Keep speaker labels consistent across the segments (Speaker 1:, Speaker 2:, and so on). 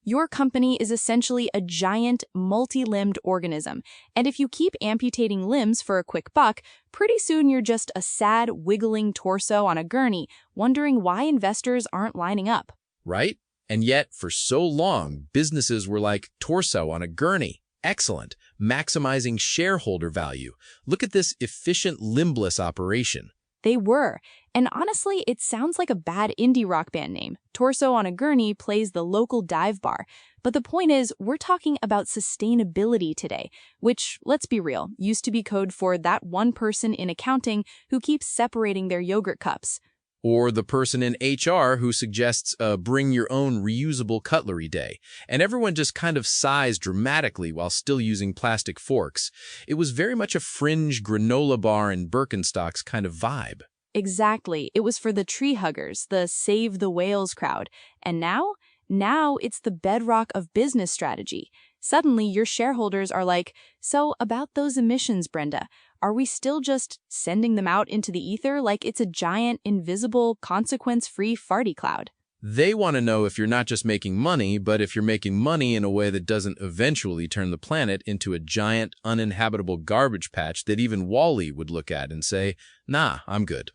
Speaker 1: Your company is essentially a giant, multi-limbed organism, and if you keep amputating limbs for a quick buck, pretty soon you're just a sad, wiggling torso on a gurney, wondering why investors aren't lining up.
Speaker 2: Right? And yet, for so long, businesses were like torso on a gurney. Excellent. Maximizing shareholder value. Look at this efficient, limbless operation.
Speaker 1: They were. And honestly, it sounds like a bad indie rock band name. Torso on a Gurney plays the local dive bar. But the point is, we're talking about sustainability today, which, let's be real, used to be code for that one person in accounting who keeps separating their yogurt cups.
Speaker 2: Or the person in HR who suggests a bring your own reusable cutlery day. And everyone just kind of sighs dramatically while still using plastic forks. It was very much a fringe granola bar and Birkenstocks kind of vibe.
Speaker 1: Exactly. It was for the tree huggers, the Save the Whales crowd. And now? Now it's the bedrock of business strategy. Suddenly, your shareholders are like, so about those emissions, Brenda, are we still just sending them out into the ether like it's a giant, invisible, consequence-free farty cloud?
Speaker 2: They want to know if you're not just making money, but if you're making money in a way that doesn't eventually turn the planet into a giant, uninhabitable garbage patch that even Wall-E would look at and say, nah, I'm good.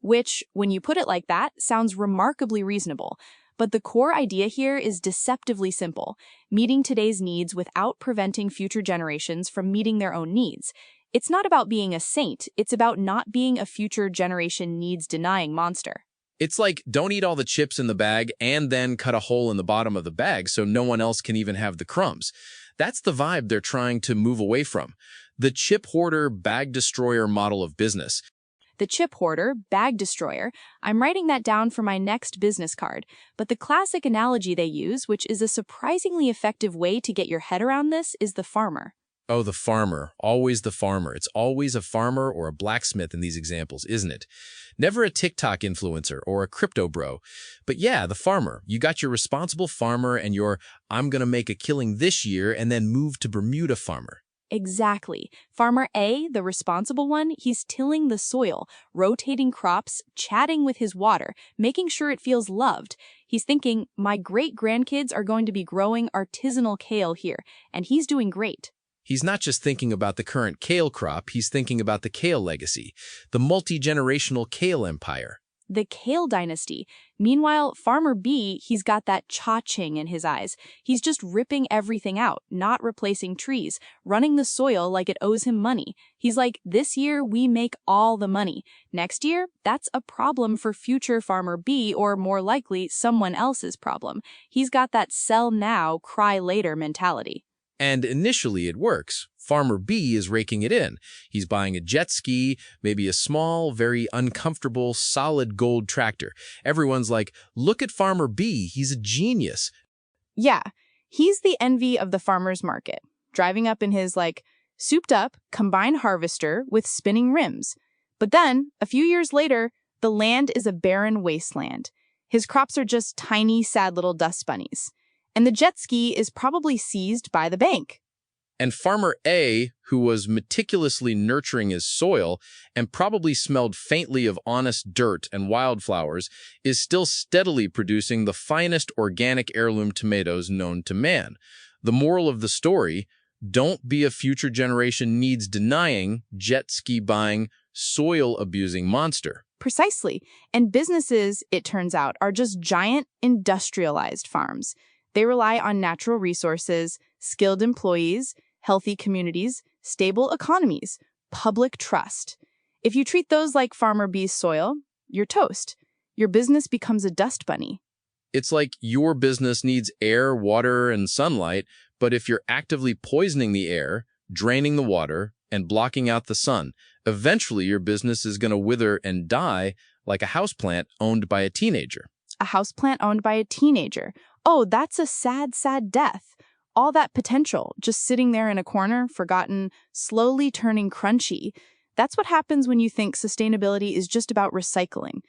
Speaker 1: Which, when you put it like that, sounds remarkably reasonable. But the core idea here is deceptively simple, meeting today's needs without preventing future generations from meeting their own needs. It's not about being a saint, it's about not being a future generation needs-denying monster.
Speaker 2: It's like, don't eat all the chips in the bag and then cut a hole in the bottom of the bag so no one else can even have the crumbs. That's the vibe they're trying to move away from. The chip hoarder, bag destroyer model of business.
Speaker 1: The chip hoarder, bag destroyer, I'm writing that down for my next business card. But the classic analogy they use, which is a surprisingly effective way to get your head around this, is the farmer.
Speaker 2: Oh, the farmer. Always the farmer. It's always a farmer or a blacksmith in these examples, isn't it? Never a TikTok influencer or a crypto bro. But yeah, the farmer. You got your responsible farmer and your I'm gonna make a killing this year and then move to Bermuda farmer.
Speaker 1: Exactly. Farmer A, the responsible one, he's tilling the soil, rotating crops, chatting with his water, making sure it feels loved. He's thinking, my great-grandkids are going to be growing artisanal kale here, and he's doing great.
Speaker 2: He's not just thinking about the current kale crop, he's thinking about the kale legacy, the multi-generational kale empire.
Speaker 1: The kale dynasty. Meanwhile, Farmer B, he's got that cha-ching in his eyes. He's just ripping everything out, not replacing trees, running the soil like it owes him money. He's like, this year we make all the money. Next year, that's a problem for future Farmer B, or more likely, someone else's problem. He's got that sell now, cry later mentality.
Speaker 2: And initially it works. Farmer B is raking it in. He's buying a jet ski, maybe a small, very uncomfortable, solid gold tractor. Everyone's like, look at Farmer B, he's a genius.
Speaker 1: Yeah, he's the envy of the farmer's market, driving up in his, souped-up combine harvester with spinning rims. But then, a few years later, the land is a barren wasteland. His crops are just tiny, sad little dust bunnies. And the jet ski is probably seized by the bank.
Speaker 2: And Farmer A, who was meticulously nurturing his soil and probably smelled faintly of honest dirt and wildflowers, is still steadily producing the finest organic heirloom tomatoes known to man. The moral of the story, don't be a future generation needs-denying, jet ski-buying, soil-abusing monster.
Speaker 1: Precisely. And businesses, it turns out, are just giant industrialized farms. They rely on natural resources, skilled employees, healthy communities, stable economies, public trust. If you treat those like Farmer B's soil, you're toast. Your business becomes a dust bunny.
Speaker 2: It's like your business needs air, water, and sunlight, but if you're actively poisoning the air, draining the water, and blocking out the sun, eventually your business is going to wither and die like a houseplant owned by a teenager.
Speaker 1: A houseplant owned by a teenager. Oh, that's a sad, sad death. All that potential, just sitting there in a corner, forgotten, slowly turning crunchy. That's what happens when you think sustainability is just about recycling.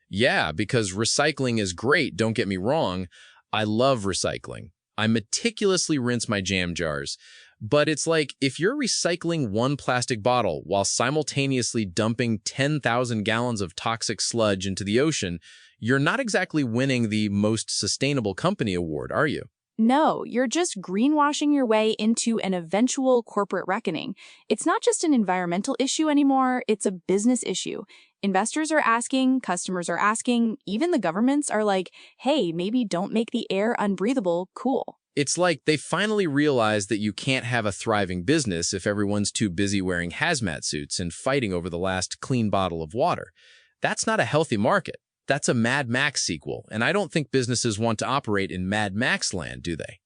Speaker 2: Yeah, because recycling is great, don't get me wrong. I love recycling. I meticulously rinse my jam jars. But it's like, if you're recycling one plastic bottle while simultaneously dumping 10,000 gallons of toxic sludge into the ocean, you're not exactly winning the most sustainable company award, are you?
Speaker 1: No, you're just greenwashing your way into an eventual corporate reckoning. It's not just an environmental issue anymore, it's a business issue. Investors are asking, customers are asking, even the governments are like, hey, maybe don't make the air unbreathable cool.
Speaker 2: It's like they finally realized that you can't have a thriving business if everyone's too busy wearing hazmat suits and fighting over the last clean bottle of water. That's not a healthy market. That's a Mad Max sequel, and I don't think businesses want to operate in Mad Max land, do they?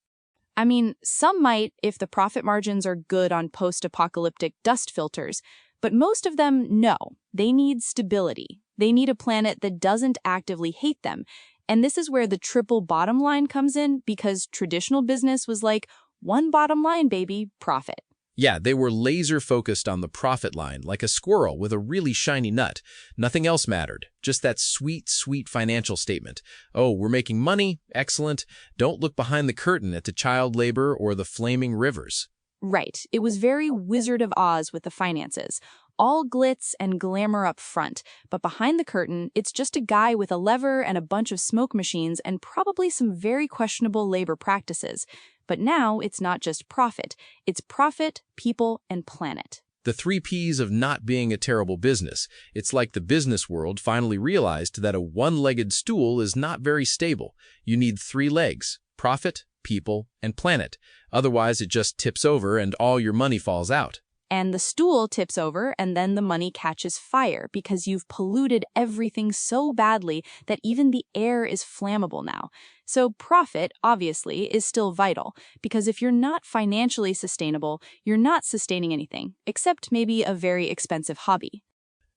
Speaker 1: I mean, some might if the profit margins are good on post-apocalyptic dust filters, but most of them, no. They need stability. They need a planet that doesn't actively hate them. And this is where the triple bottom line comes in, because traditional business was like, one bottom line, baby, profit.
Speaker 2: Yeah, they were laser-focused on the profit line, like a squirrel with a really shiny nut. Nothing else mattered, just that sweet, sweet financial statement. Oh, we're making money? Excellent. Don't look behind the curtain at the child labor or the flaming rivers.
Speaker 1: Right. It was very Wizard of Oz with the finances. All glitz and glamour up front, but behind the curtain, it's just a guy with a lever and a bunch of smoke machines and probably some very questionable labor practices. But now it's not just profit. It's profit, people, and planet.
Speaker 2: The 3 Ps of not being a terrible business. It's like the business world finally realized that a one-legged stool is not very stable. You need 3 legs: profit, people, and planet. Otherwise, it just tips over and all your money falls out.
Speaker 1: And the stool tips over, and then the money catches fire because you've polluted everything so badly that even the air is flammable now. So profit, obviously, is still vital, because if you're not financially sustainable, you're not sustaining anything, except maybe a very expensive hobby.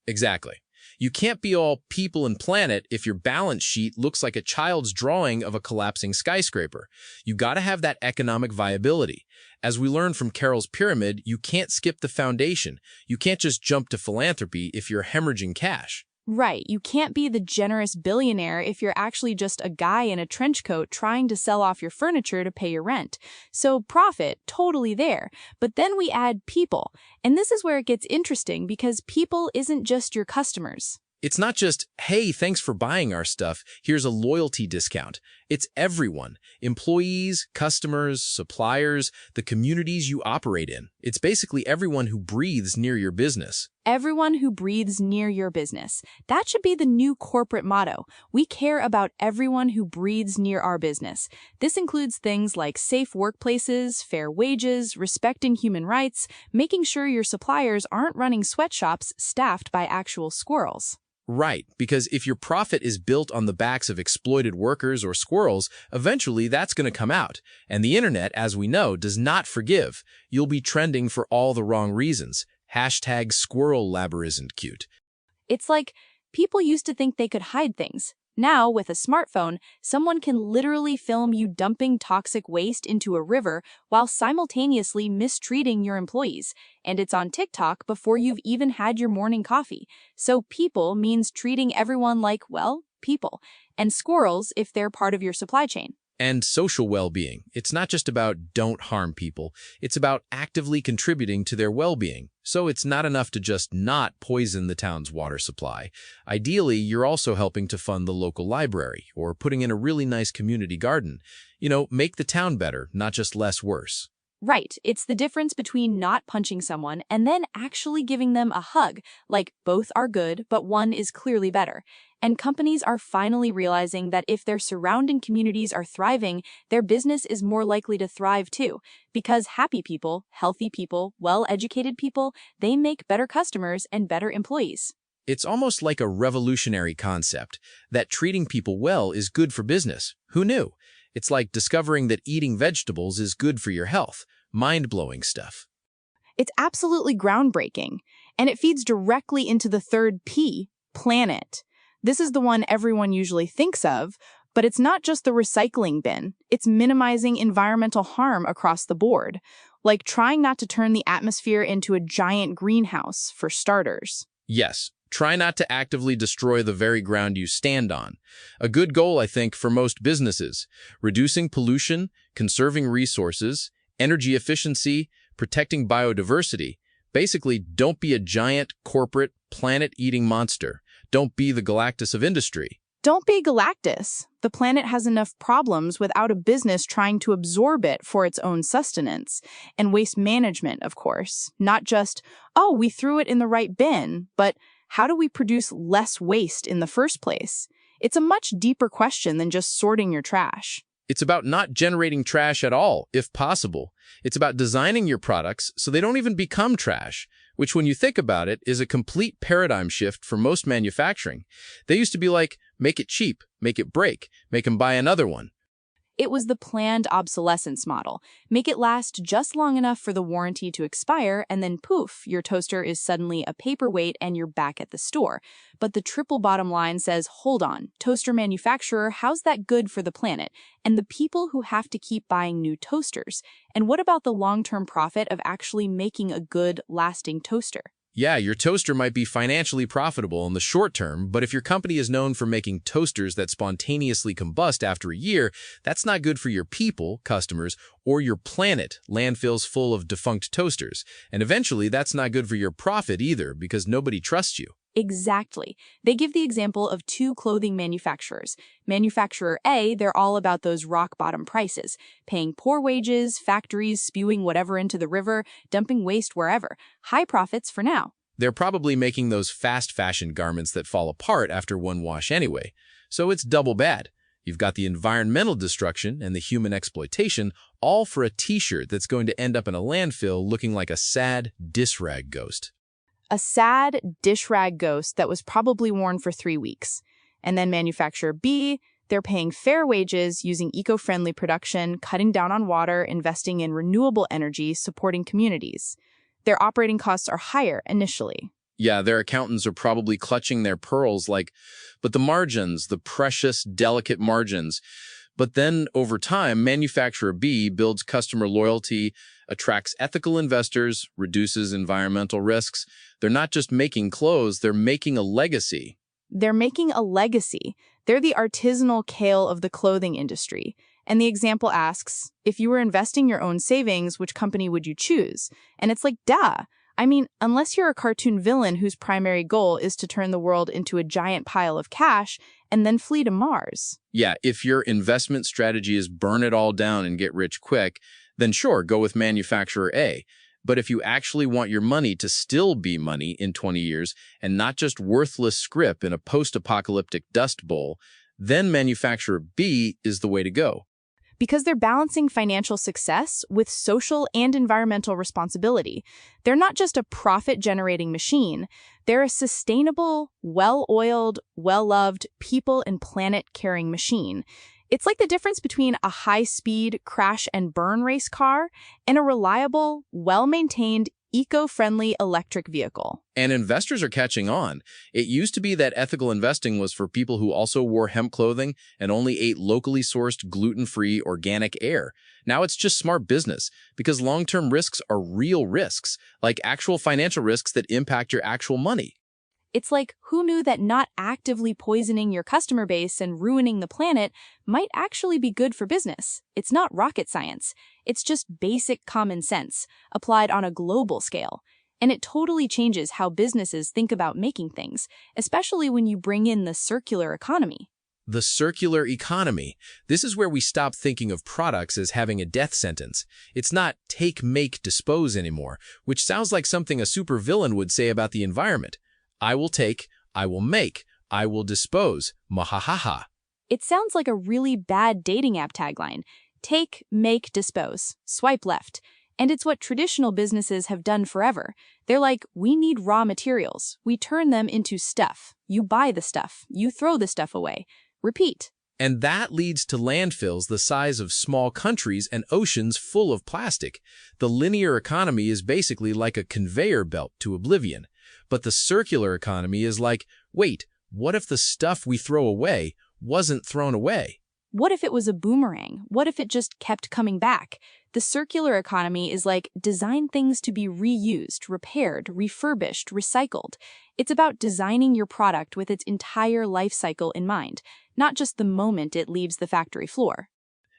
Speaker 2: Exactly. You can't be all people and planet if your balance sheet looks like a child's drawing of a collapsing skyscraper. You gotta have that economic viability. As we learned from Carroll's pyramid, you can't skip the foundation. You can't just jump to philanthropy if you're hemorrhaging cash.
Speaker 1: Right, you can't be the generous billionaire if you're actually just a guy in a trench coat trying to sell off your furniture to pay your rent. So profit, totally there. But then we add people. And this is where it gets interesting, because people isn't just your customers.
Speaker 2: It's not just, hey, thanks for buying our stuff, here's a loyalty discount. It's everyone. Employees, customers, suppliers, the communities you operate in. It's basically everyone who breathes near your business.
Speaker 1: Everyone who breathes near your business. That should be the new corporate motto. We care about everyone who breathes near our business. This includes things like safe workplaces, fair wages, respecting human rights, making sure your suppliers aren't running sweatshops staffed by actual squirrels.
Speaker 2: Right, because if your profit is built on the backs of exploited workers or squirrels, eventually that's going to come out. And the internet, as we know, does not forgive. You'll be trending for all the wrong reasons. Hashtag squirrel labor isn't cute.
Speaker 1: It's like people used to think they could hide things. Now, with a smartphone, someone can literally film you dumping toxic waste into a river while simultaneously mistreating your employees. And it's on TikTok before you've even had your morning coffee. So people means treating everyone like, well, people. And squirrels if they're part of your supply chain.
Speaker 2: And social well-being. It's not just about don't harm people. It's about actively contributing to their well-being. So it's not enough to just not poison the town's water supply. Ideally, you're also helping to fund the local library or putting in a really nice community garden. You know, make the town better, not just less worse.
Speaker 1: Right. It's the difference between not punching someone and then actually giving them a hug. Like, both are good, but one is clearly better. And companies are finally realizing that if their surrounding communities are thriving, their business is more likely to thrive too. Because happy people, healthy people, well-educated people, they make better customers and better employees.
Speaker 2: It's almost like a revolutionary concept that treating people well is good for business. Who knew? It's like discovering that eating vegetables is good for your health. Mind-blowing stuff.
Speaker 1: It's absolutely groundbreaking. And it feeds directly into the third P, planet. This is the one everyone usually thinks of, but it's not just the recycling bin. It's minimizing environmental harm across the board, like trying not to turn the atmosphere into a giant greenhouse, for starters.
Speaker 2: Yes. Try not to actively destroy the very ground you stand on. A good goal, I think, for most businesses. Reducing pollution, conserving resources, energy efficiency, protecting biodiversity. Basically, don't be a giant, corporate, planet-eating monster. Don't be the Galactus of industry.
Speaker 1: Don't be Galactus. The planet has enough problems without a business trying to absorb it for its own sustenance. And waste management, of course. Not just, oh, we threw it in the right bin, but how do we produce less waste in the first place? It's a much deeper question than just sorting your trash.
Speaker 2: It's about not generating trash at all, if possible. It's about designing your products so they don't even become trash, which when you think about it is a complete paradigm shift for most manufacturing. They used to be like, make it cheap, make it break, make them buy another one.
Speaker 1: It was the planned obsolescence model. Make it last just long enough for the warranty to expire, and then poof, your toaster is suddenly a paperweight and you're back at the store. But the triple bottom line says, hold on, toaster manufacturer, how's that good for the planet? And the people who have to keep buying new toasters? And what about the long-term profit of actually making a good, lasting toaster?
Speaker 2: Yeah, your toaster might be financially profitable in the short term, but if your company is known for making toasters that spontaneously combust after a year, that's not good for your people, customers, or your planet, landfills full of defunct toasters. And eventually, that's not good for your profit either, because nobody trusts you.
Speaker 1: Exactly. They give the example of two clothing manufacturers. Manufacturer A, they're all about those rock-bottom prices, paying poor wages, factories spewing whatever into the river, dumping waste wherever. High profits for now.
Speaker 2: They're probably making those fast fashion garments that fall apart after one wash anyway. So it's double bad. You've got the environmental destruction and the human exploitation, all for a t-shirt that's going to end up in a landfill looking like a sad dish rag ghost.
Speaker 1: A sad dish rag ghost that was probably worn for 3 weeks. And then manufacturer B, they're paying fair wages, using eco-friendly production, cutting down on water, investing in renewable energy, supporting communities. Their operating costs are higher initially.
Speaker 2: Yeah, their accountants are probably clutching their pearls like, but the margins, the precious, delicate margins. But then, over time, manufacturer B builds customer loyalty, attracts ethical investors, reduces environmental risks. They're not just making clothes, they're making a legacy.
Speaker 1: They're making a legacy. They're the artisanal Kale of the clothing industry. And the example asks, if you were investing your own savings, which company would you choose? And it's like, duh. I mean, unless you're a cartoon villain whose primary goal is to turn the world into a giant pile of cash and then flee to Mars.
Speaker 2: Yeah, if your investment strategy is burn it all down and get rich quick, then sure, go with manufacturer A. But if you actually want your money to still be money in 20 years and not just worthless scrip in a post-apocalyptic dust bowl, then manufacturer B is the way to go.
Speaker 1: Because they're balancing financial success with social and environmental responsibility. They're not just a profit-generating machine. They're a sustainable, well-oiled, well-loved, people and planet-caring machine. It's like the difference between a high-speed crash-and-burn race car and a reliable, well-maintained, eco-friendly electric vehicle.
Speaker 2: And investors are catching on. It used to be that ethical investing was for people who also wore hemp clothing and only ate locally sourced, gluten-free, organic air. Now it's just smart business, because long-term risks are real risks, like actual financial risks that impact your actual money.
Speaker 1: It's like, who knew that not actively poisoning your customer base and ruining the planet might actually be good for business? It's not rocket science. It's just basic common sense, applied on a global scale. And it totally changes how businesses think about making things, especially when you bring in the circular economy.
Speaker 2: The circular economy. This is where we stop thinking of products as having a death sentence. It's not take, make, dispose anymore, which sounds like something a supervillain would say about the environment. I will take, I will make, I will dispose, mahahaha.
Speaker 1: It sounds like a really bad dating app tagline. Take, make, dispose. Swipe left. And it's what traditional businesses have done forever. They're like, we need raw materials. We turn them into stuff. You buy the stuff. You throw the stuff away. Repeat.
Speaker 2: And that leads to landfills the size of small countries and oceans full of plastic. The linear economy is basically like a conveyor belt to oblivion. But the circular economy is like, wait, what if the stuff we throw away wasn't thrown away?
Speaker 1: What if it was a boomerang? What if it just kept coming back? The circular economy is like design things to be reused, repaired, refurbished, recycled. It's about designing your product with its entire life cycle in mind, not just the moment it leaves the factory floor.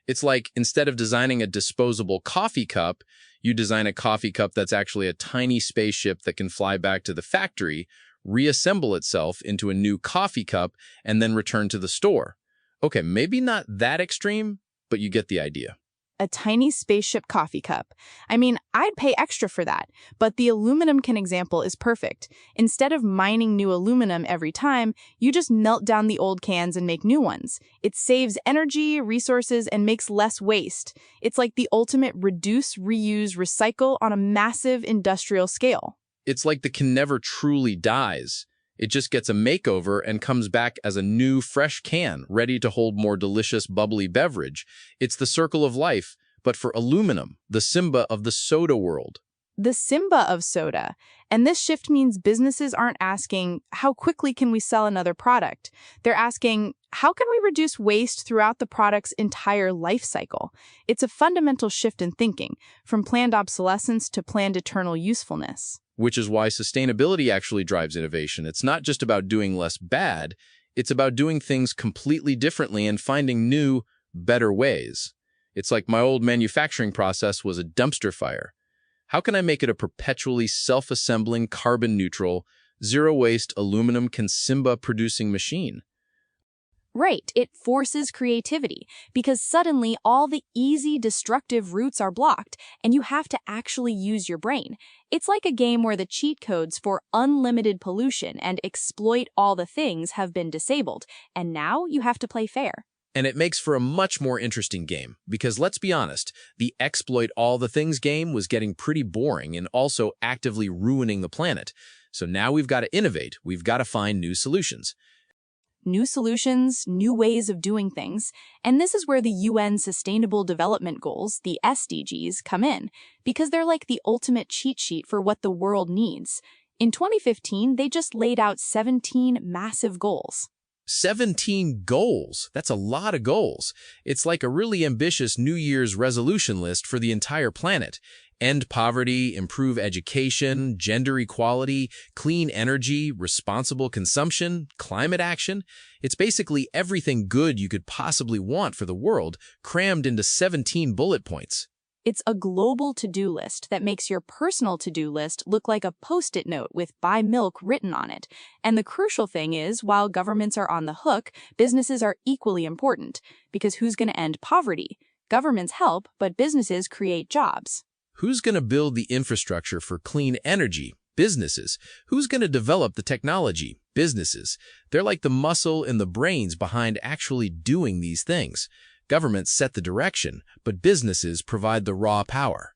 Speaker 2: It's like instead of designing a disposable coffee cup, you design a coffee cup that's actually a tiny spaceship that can fly back to the factory, reassemble itself into a new coffee cup, and then return to the store. Okay, maybe not that extreme, but you get the idea.
Speaker 1: A tiny spaceship coffee cup. I mean, I'd pay extra for that, but the aluminum can example is perfect. Instead of mining new aluminum every time, you just melt down the old cans and make new ones. It saves energy, resources, and makes less waste. It's like the ultimate reduce, reuse, recycle on a massive industrial scale.
Speaker 2: It's like the can never truly dies. It just gets a makeover and comes back as a new, fresh can, ready to hold more delicious, bubbly beverage. It's the circle of life, but for aluminum, the Simba of the soda world.
Speaker 1: The Simba of soda. And this shift means businesses aren't asking, how quickly can we sell another product? They're asking, how can we reduce waste throughout the product's entire life cycle? It's a fundamental shift in thinking, from planned obsolescence to planned eternal usefulness.
Speaker 2: Which is why sustainability actually drives innovation. It's not just about doing less bad, it's about doing things completely differently and finding new, better ways. It's like my old manufacturing process was a dumpster fire. How can I make it a perpetually self-assembling, carbon-neutral, zero-waste aluminum Simba-producing machine?
Speaker 1: Right, it forces creativity, because suddenly all the easy, destructive routes are blocked, and you have to actually use your brain. It's like a game where the cheat codes for unlimited pollution and exploit all the things have been disabled, and now you have to play fair.
Speaker 2: And it makes for a much more interesting game, because let's be honest, the exploit all the things game was getting pretty boring and also actively ruining the planet. So now we've got to innovate, we've got to find new solutions.
Speaker 1: New solutions, new ways of doing things, and this is where the UN Sustainable Development Goals, the SDGs, come in, because they're like the ultimate cheat sheet for what the world needs. In 2015, they just laid out 17 massive goals.
Speaker 2: 17 goals. That's a lot of goals. It's like a really ambitious New Year's resolution list for the entire planet. End poverty, improve education, gender equality, clean energy, responsible consumption, climate action. It's basically everything good you could possibly want for the world, crammed into 17 bullet points.
Speaker 1: It's a global to-do list that makes your personal to-do list look like a Post-it note with "buy milk" written on it. And the crucial thing is, while governments are on the hook, businesses are equally important. Because who's going to end poverty? Governments help, but businesses create jobs.
Speaker 2: Who's going to build the infrastructure for clean energy? Businesses. Who's going to develop the technology? Businesses. They're like the muscle and the brains behind actually doing these things. Governments set the direction, but businesses provide the raw power.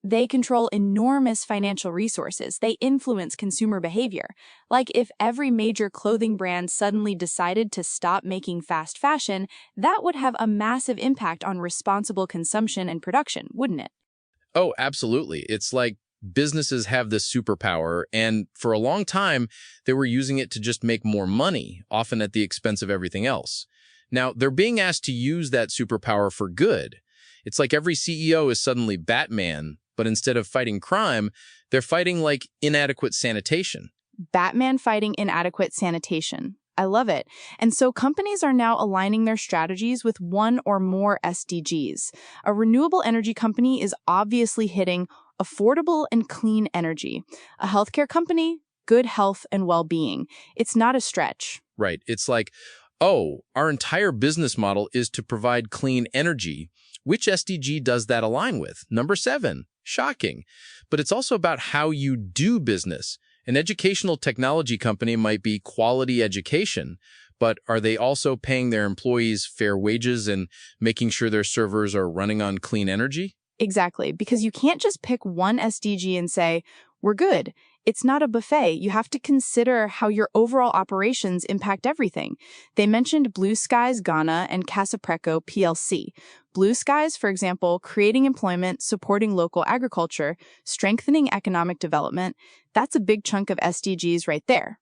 Speaker 1: They control enormous financial resources. They influence consumer behavior. Like if every major clothing brand suddenly decided to stop making fast fashion, that would have a massive impact on responsible consumption and production, wouldn't it?
Speaker 2: Oh, absolutely. It's like businesses have this superpower, and for a long time, they were using it to just make more money, often at the expense of everything else. Now, they're being asked to use that superpower for good. It's like every CEO is suddenly Batman, but instead of fighting crime, they're fighting like inadequate sanitation.
Speaker 1: Batman fighting inadequate sanitation. I love it. And so companies are now aligning their strategies with one or more SDGs. A renewable energy company is obviously hitting affordable and clean energy. A healthcare company, good health and well-being. It's not a stretch.
Speaker 2: Right. It's like, oh, our entire business model is to provide clean energy. Which SDG does that align with? Number 7. Shocking. But it's also about how you do business. An educational technology company might be quality education, but are they also paying their employees fair wages and making sure their servers are running on clean energy?
Speaker 1: Exactly, because you can't just pick one SDG and say, we're good. It's not a buffet. You have to consider how your overall operations impact everything. They mentioned Blue Skies Ghana and Casapreco PLC. Blue Skies, for example, creating employment, supporting local agriculture, strengthening economic development. That's a big chunk of SDGs right there.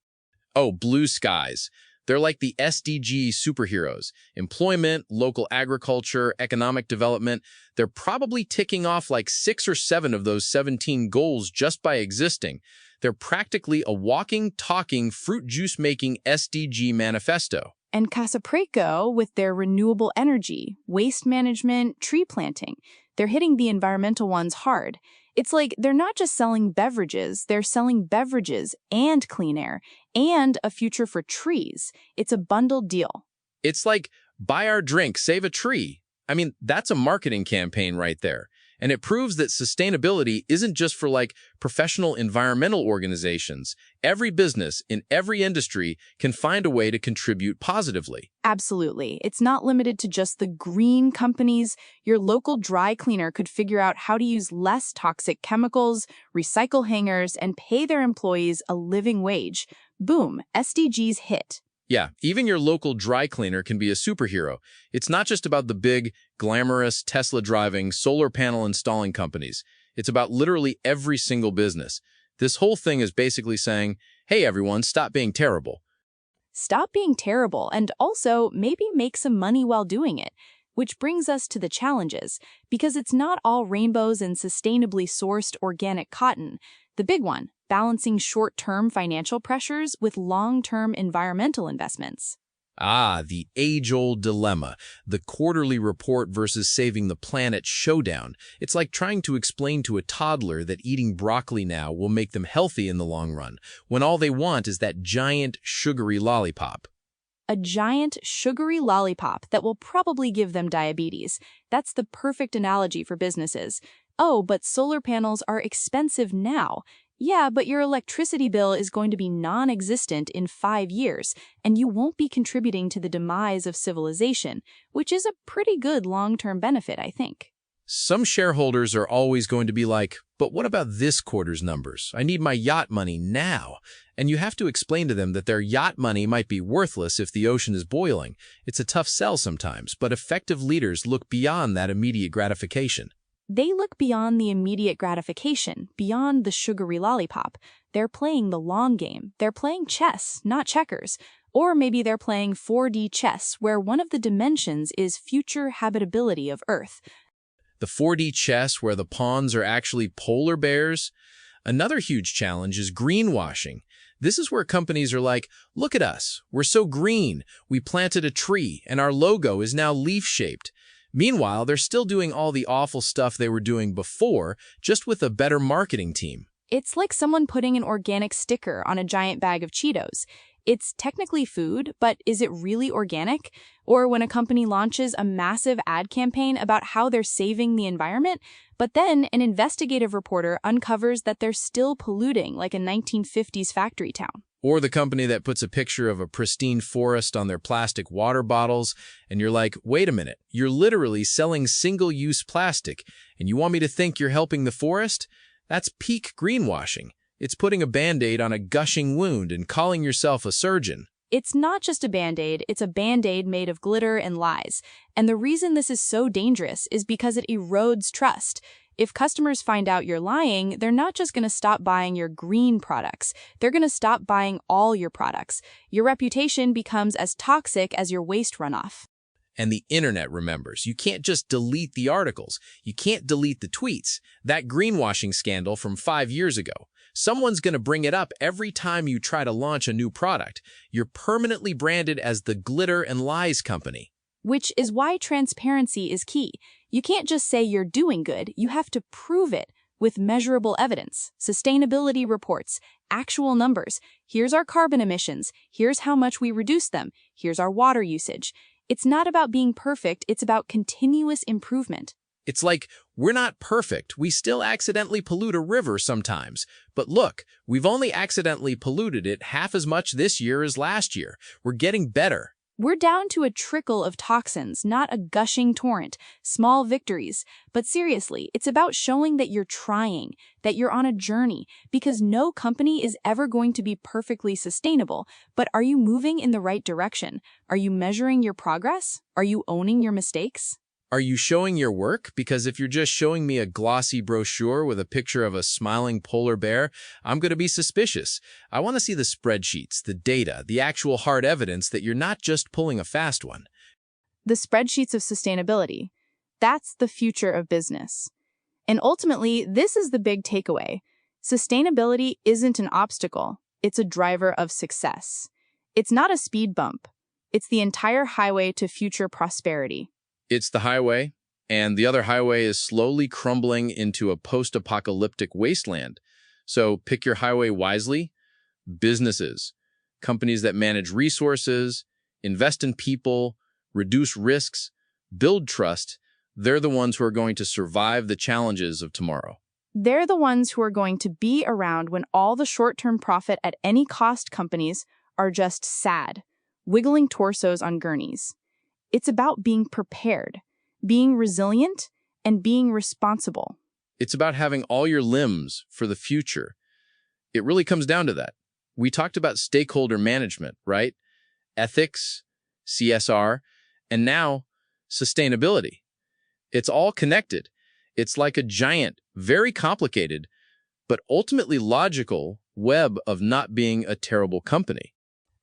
Speaker 2: Oh, Blue Skies. They're like the SDG superheroes. Employment, local agriculture, economic development. They're probably ticking off like 6 or 7 of those 17 goals just by existing. They're practically a walking, talking, fruit juice-making SDG manifesto.
Speaker 1: And Casapreco with their renewable energy, waste management, tree planting. They're hitting the environmental ones hard. It's like they're not just selling beverages, they're selling beverages and clean air and a future for trees. It's a bundled deal.
Speaker 2: It's like, buy our drink, save a tree. I mean, that's a marketing campaign right there. And it proves that sustainability isn't just for like professional environmental organizations. Every business in every industry can find a way to contribute positively.
Speaker 1: Absolutely. It's not limited to just the green companies. Your local dry cleaner could figure out how to use less toxic chemicals, recycle hangers, and pay their employees a living wage. Boom, SDGs hit.
Speaker 2: Yeah, even your local dry cleaner can be a superhero. It's not just about the big, glamorous, Tesla-driving, solar panel installing companies. It's about literally every single business. This whole thing is basically saying, hey everyone, stop being terrible.
Speaker 1: Stop being terrible and also maybe make some money while doing it. Which brings us to the challenges, because it's not all rainbows and sustainably sourced organic cotton. The big one, balancing short-term financial pressures with long-term environmental investments.
Speaker 2: Ah, the age-old dilemma, the quarterly report versus saving the planet showdown. It's like trying to explain to a toddler that eating broccoli now will make them healthy in the long run, when all they want is that giant, sugary lollipop.
Speaker 1: A giant, sugary lollipop that will probably give them diabetes. That's the perfect analogy for businesses. Oh, but solar panels are expensive now. Yeah, but your electricity bill is going to be non-existent in 5 years, and you won't be contributing to the demise of civilization, which is a pretty good long-term benefit, I think.
Speaker 2: Some shareholders are always going to be like, but what about this quarter's numbers? I need my yacht money now. And you have to explain to them that their yacht money might be worthless if the ocean is boiling. It's a tough sell sometimes, but effective leaders look beyond that immediate gratification.
Speaker 1: They look beyond the immediate gratification, beyond the sugary lollipop. They're playing the long game. They're playing chess, not checkers. Or maybe they're playing 4D chess, where one of the dimensions is future habitability of Earth.
Speaker 2: The 4D chess where the pawns are actually polar bears. Another huge challenge is greenwashing. This is where companies are like, look at us, we're so green, we planted a tree, and our logo is now leaf-shaped. Meanwhile, they're still doing all the awful stuff they were doing before, just with a better marketing team.
Speaker 1: It's like someone putting an organic sticker on a giant bag of Cheetos. It's technically food, but is it really organic? Or when a company launches a massive ad campaign about how they're saving the environment, but then an investigative reporter uncovers that they're still polluting like a 1950s factory town.
Speaker 2: Or the company that puts a picture of a pristine forest on their plastic water bottles, and you're like, wait a minute, you're literally selling single-use plastic, and you want me to think you're helping the forest? That's peak greenwashing. It's putting a Band-Aid on a gushing wound and calling yourself a surgeon.
Speaker 1: It's not just a Band-Aid, it's a Band-Aid made of glitter and lies. And the reason this is so dangerous is because it erodes trust. If customers find out you're lying, they're not just going to stop buying your green products. They're going to stop buying all your products. Your reputation becomes as toxic as your waste runoff.
Speaker 2: And the internet remembers. You can't just delete the articles. You can't delete the tweets. That greenwashing scandal from 5 years ago. Someone's going to bring it up every time you try to launch a new product. You're permanently branded as the glitter and lies company.
Speaker 1: Which is why transparency is key. You can't just say you're doing good, you have to prove it with measurable evidence, sustainability reports, actual numbers. Here's our carbon emissions, here's how much we reduce them, here's our water usage. It's not about being perfect, it's about continuous improvement.
Speaker 2: It's like, we're not perfect, we still accidentally pollute a river sometimes. But look, we've only accidentally polluted it half as much this year as last year. We're getting better.
Speaker 1: We're down to a trickle of toxins, not a gushing torrent, small victories. But seriously, it's about showing that you're trying, that you're on a journey, because no company is ever going to be perfectly sustainable. But are you moving in the right direction? Are you measuring your progress? Are you owning your mistakes?
Speaker 2: Are you showing your work? Because if you're just showing me a glossy brochure with a picture of a smiling polar bear, I'm going to be suspicious. I want to see the spreadsheets, the data, the actual hard evidence that you're not just pulling a fast one.
Speaker 1: The spreadsheets of sustainability. That's the future of business. And ultimately, this is the big takeaway. Sustainability isn't an obstacle. It's a driver of success. It's not a speed bump. It's the entire highway to future prosperity.
Speaker 2: It's the highway, and the other highway is slowly crumbling into a post-apocalyptic wasteland. So pick your highway wisely. Businesses, companies that manage resources, invest in people, reduce risks, build trust, they're the ones who are going to survive the challenges of tomorrow.
Speaker 1: They're the ones who are going to be around when all the short-term profit at any cost companies are just sad, wiggling torsos on gurneys. It's about being prepared, being resilient, and being responsible.
Speaker 2: It's about having all your limbs for the future. It really comes down to that. We talked about stakeholder management, right? Ethics, CSR, and now sustainability. It's all connected. It's like a giant, very complicated, but ultimately logical web of not being a terrible company.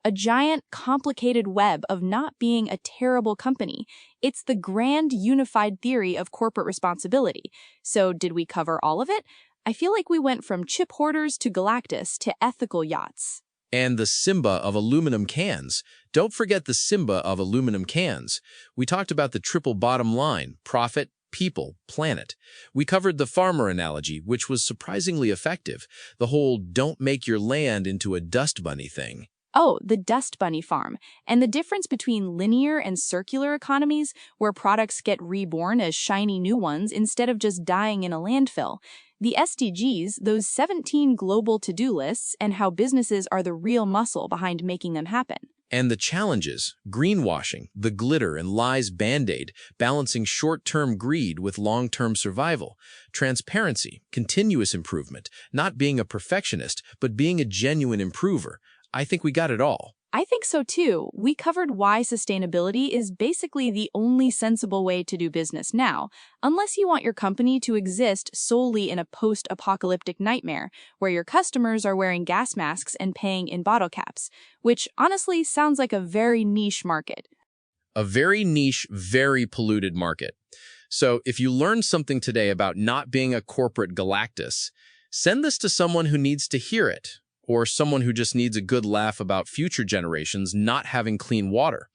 Speaker 1: A giant, complicated web of not being a terrible company. It's the grand unified theory of corporate responsibility. So did we cover all of it? I feel like we went from chip hoarders to Galactus to ethical yachts.
Speaker 2: And the Simba of aluminum cans. Don't forget the Simba of aluminum cans. We talked about the triple bottom line, profit, people, planet. We covered the farmer analogy, which was surprisingly effective. The whole don't make your land into a dust bunny thing.
Speaker 1: Oh, the dust bunny farm. And the difference between linear and circular economies, where products get reborn as shiny new ones instead of just dying in a landfill. The SDGs, those 17 global to-do lists, and how businesses are the real muscle behind making them happen.
Speaker 2: And the challenges, greenwashing, the glitter and lies band-aid, balancing short-term greed with long-term survival, transparency, continuous improvement, not being a perfectionist, but being a genuine improver. I think we got it all.
Speaker 1: I think so too. We covered why sustainability is basically the only sensible way to do business now, unless you want your company to exist solely in a post-apocalyptic nightmare, where your customers are wearing gas masks and paying in bottle caps, which honestly sounds like a very niche market.
Speaker 2: A very niche, very polluted market. So if you learned something today about not being a corporate Galactus, send this to someone who needs to hear it, or someone who just needs a good laugh about future generations not having clean water.